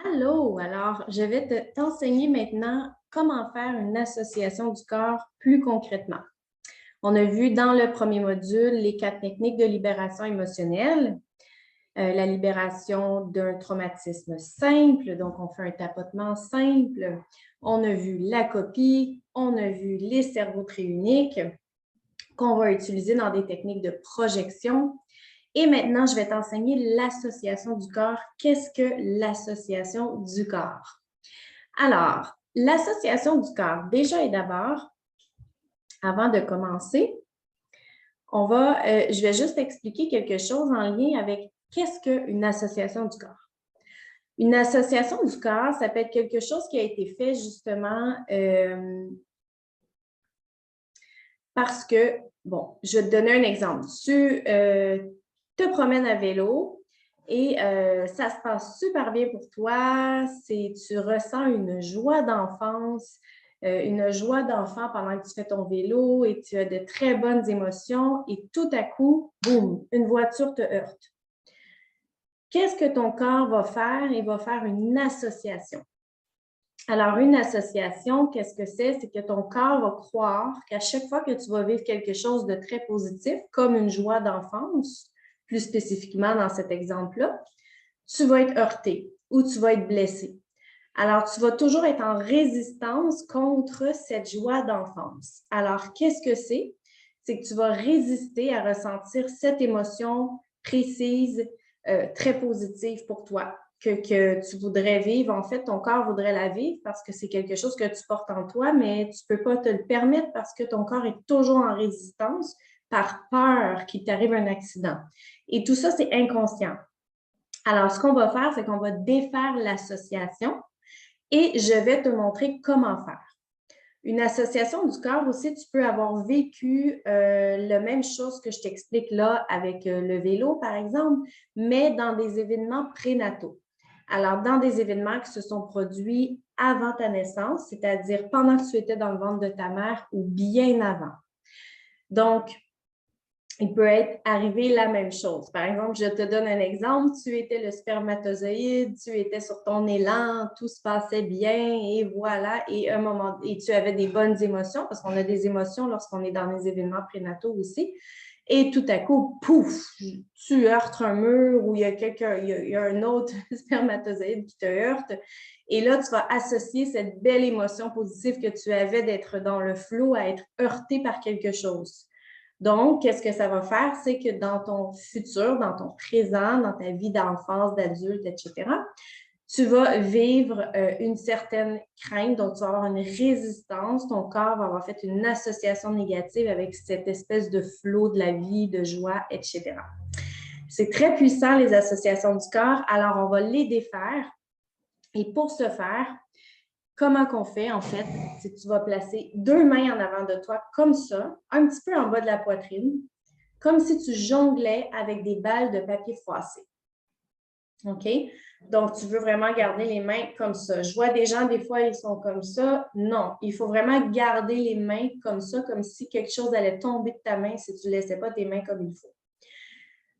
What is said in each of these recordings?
Allô, alors je vais t'enseigner maintenant comment faire une association du corps plus concrètement. On a vu dans le premier module les 4 techniques de libération émotionnelle, la libération d'un traumatisme simple, donc on fait un tapotement simple. On a vu la copie, on a vu les cerveaux triuniques qu'on va utiliser dans des techniques de projection. Et maintenant, je vais t'enseigner l'association du corps. Qu'est-ce que l'association du corps? Alors, l'association du corps, déjà et d'abord, avant de commencer, je vais juste expliquer quelque chose en lien avec qu'est-ce qu'une association du corps. Une association du corps, ça peut être quelque chose qui a été fait justement parce que, bon, je vais te donner un exemple. Tu te promènes à vélo et ça se passe super bien pour toi. Tu ressens une joie d'enfance, une joie d'enfant pendant que tu fais ton vélo et tu as de très bonnes émotions et tout à coup, boum, une voiture te heurte. Qu'est-ce que ton corps va faire? Il va faire une association. Alors, une association, qu'est-ce que c'est? C'est que ton corps va croire qu'à chaque fois que tu vas vivre quelque chose de très positif, comme une joie d'enfance, plus spécifiquement dans cet exemple-là, tu vas être heurté ou tu vas être blessé. Alors, tu vas toujours être en résistance contre cette joie d'enfance. Alors, qu'est-ce que c'est? C'est que tu vas résister à ressentir cette émotion précise, très positive pour toi, que tu voudrais vivre. En fait, ton corps voudrait la vivre parce que c'est quelque chose que tu portes en toi, mais tu ne peux pas te le permettre parce que ton corps est toujours en résistance par peur qu'il t'arrive un accident. Et tout ça, c'est inconscient. Alors, ce qu'on va faire, c'est qu'on va défaire l'association et je vais te montrer comment faire. Une association du corps aussi, tu peux avoir vécu la même chose que je t'explique là avec le vélo, par exemple, mais dans des événements prénataux. Alors, dans des événements qui se sont produits avant ta naissance, c'est-à-dire pendant que tu étais dans le ventre de ta mère ou bien avant. Donc, il peut être arrivé la même chose. Par exemple, je te donne un exemple. Tu étais le spermatozoïde, tu étais sur ton élan, tout se passait bien et voilà. Et tu avais des bonnes émotions parce qu'on a des émotions lorsqu'on est dans les événements prénataux aussi. Et tout à coup, pouf, tu heurtes un mur ou il y a un autre spermatozoïde qui te heurte. Et là, tu vas associer cette belle émotion positive que tu avais d'être dans le flot à être heurté par quelque chose. Donc, qu'est-ce que ça va faire? C'est que dans ton futur, dans ton présent, dans ta vie d'enfance, d'adulte, etc., tu vas vivre une certaine crainte, donc tu vas avoir une résistance, ton corps va avoir fait une association négative avec cette espèce de flot de la vie, de joie, etc. C'est très puissant, les associations du corps, alors on va les défaire. Et pour ce faire, comment qu'on fait, en fait, c'est que tu vas placer 2 mains en avant de toi, comme ça, un petit peu en bas de la poitrine, comme si tu jonglais avec des balles de papier froissé. OK? Donc, tu veux vraiment garder les mains comme ça. Je vois des gens, des fois, ils sont comme ça. Non, il faut vraiment garder les mains comme ça, comme si quelque chose allait tomber de ta main si tu ne laissais pas tes mains comme il faut.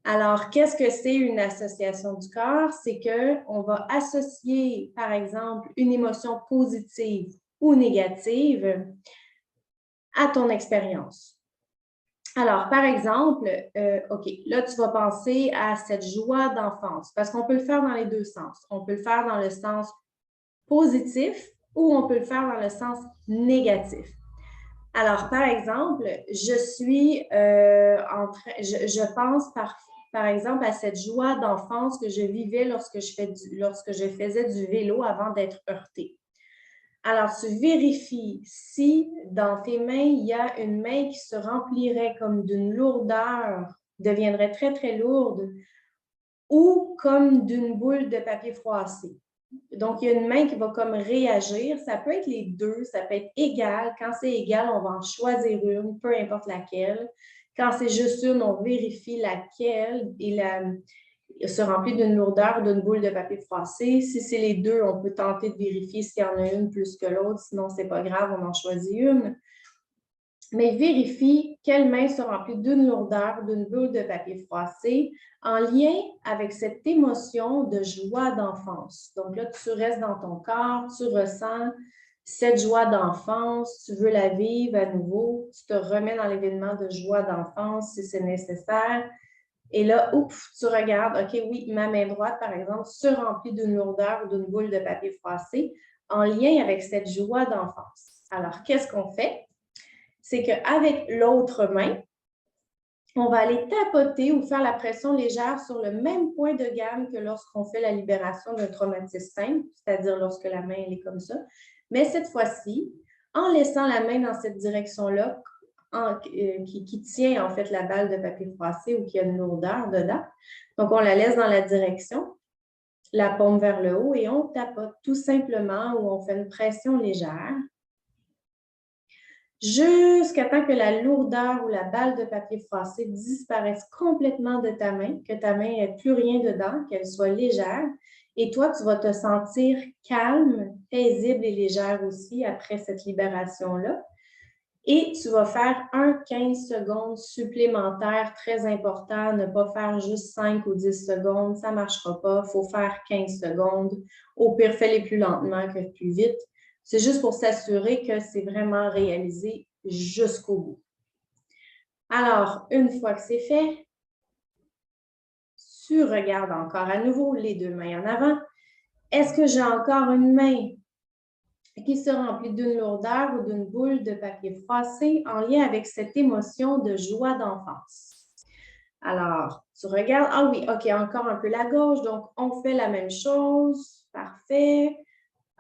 Alors, qu'est-ce que c'est une association du corps? C'est qu'on va associer, par exemple, une émotion positive ou négative à ton expérience. Alors, par exemple, OK, là, tu vas penser à cette joie d'enfance parce qu'on peut le faire dans les deux sens. On peut le faire dans le sens positif ou on peut le faire dans le sens négatif. Alors, par exemple, je pense par exemple à cette joie d'enfance que je vivais lorsque je faisais du vélo avant d'être heurtée. Alors, tu vérifies si dans tes mains, il y a une main qui se remplirait comme d'une lourdeur, deviendrait très, très lourde, ou comme d'une boule de papier froissé. Donc, il y a une main qui va comme réagir. Ça peut être les deux, ça peut être égal. Quand c'est égal, on va en choisir une, peu importe laquelle. Quand c'est juste une, on vérifie laquelle et se remplit d'une lourdeur d'une boule de papier froissé. Si c'est les deux, on peut tenter de vérifier s'il y en a une plus que l'autre. Sinon, ce n'est pas grave, on en choisit une. Mais vérifie quelle main se remplit d'une lourdeur, d'une bulle de papier froissé, en lien avec cette émotion de joie d'enfance. Donc là, tu restes dans ton corps, tu ressens cette joie d'enfance, tu veux la vivre à nouveau, tu te remets dans l'événement de joie d'enfance si c'est nécessaire. Et là, ouf, tu regardes, OK, oui, ma main droite, par exemple, se remplit d'une lourdeur ou d'une boule de papier froissé en lien avec cette joie d'enfance. Alors, qu'est-ce qu'on fait? C'est qu'avec l'autre main, on va aller tapoter ou faire la pression légère sur le même point de gamme que lorsqu'on fait la libération d'un traumatisme simple, c'est-à-dire lorsque la main elle est comme ça. Mais cette fois-ci, en laissant la main dans cette direction-là, qui tient en fait la balle de papier froissé ou qui a une lourdeur dedans. Donc, on la laisse dans la direction, la paume vers le haut et on tapote tout simplement ou on fait une pression légère jusqu'à temps que la lourdeur ou la balle de papier froissé disparaisse complètement de ta main, que ta main n'ait plus rien dedans, qu'elle soit légère. Et toi, tu vas te sentir calme, paisible et légère aussi après cette libération-là. Et tu vas faire un 15 secondes supplémentaire très important, ne pas faire juste 5 ou 10 secondes, ça ne marchera pas, il faut faire 15 secondes. Au pire, fais-les plus lentement que plus vite. C'est juste pour s'assurer que c'est vraiment réalisé jusqu'au bout. Alors, une fois que c'est fait, tu regardes encore à nouveau les deux mains en avant. Est-ce que j'ai encore une main qui se remplit d'une lourdeur ou d'une boule de papier froissé en lien avec cette émotion de joie d'enfance? Alors, tu regardes, ah oui, OK, encore un peu la gauche, donc on fait la même chose, parfait.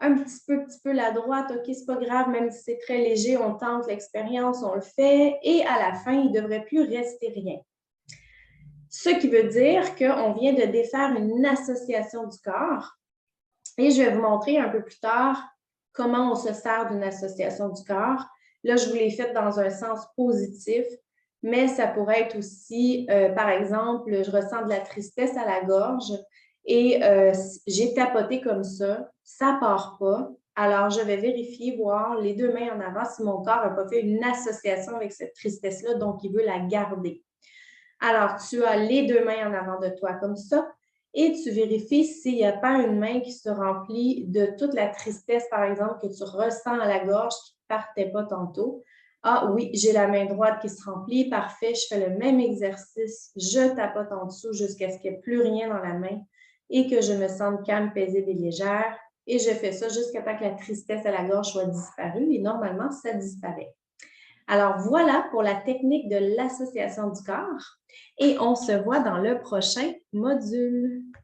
Un petit peu la droite, OK, c'est pas grave, même si c'est très léger, on tente l'expérience, on le fait, et à la fin, il ne devrait plus rester rien. Ce qui veut dire qu'on vient de défaire une association du corps, et je vais vous montrer un peu plus tard comment on se sert d'une association du corps. Là, je vous l'ai fait dans un sens positif, mais ça pourrait être aussi, par exemple, je ressens de la tristesse à la gorge et j'ai tapoté comme ça ne part pas. Alors, je vais vérifier, voir les deux mains en avant si mon corps n'a pas fait une association avec cette tristesse-là, donc il veut la garder. Alors, tu as les deux mains en avant de toi comme ça et tu vérifies s'il n'y a pas une main qui se remplit de toute la tristesse, par exemple, que tu ressens à la gorge qui ne partait pas tantôt. Ah oui, j'ai la main droite qui se remplit, parfait, je fais le même exercice, je tapote en dessous jusqu'à ce qu'il n'y ait plus rien dans la main et que je me sente calme, paisible et légère. Et je fais ça jusqu'à temps que la tristesse à la gorge soit disparue et normalement, ça disparaît. Alors voilà pour la technique de l'association du corps et on se voit dans le prochain module.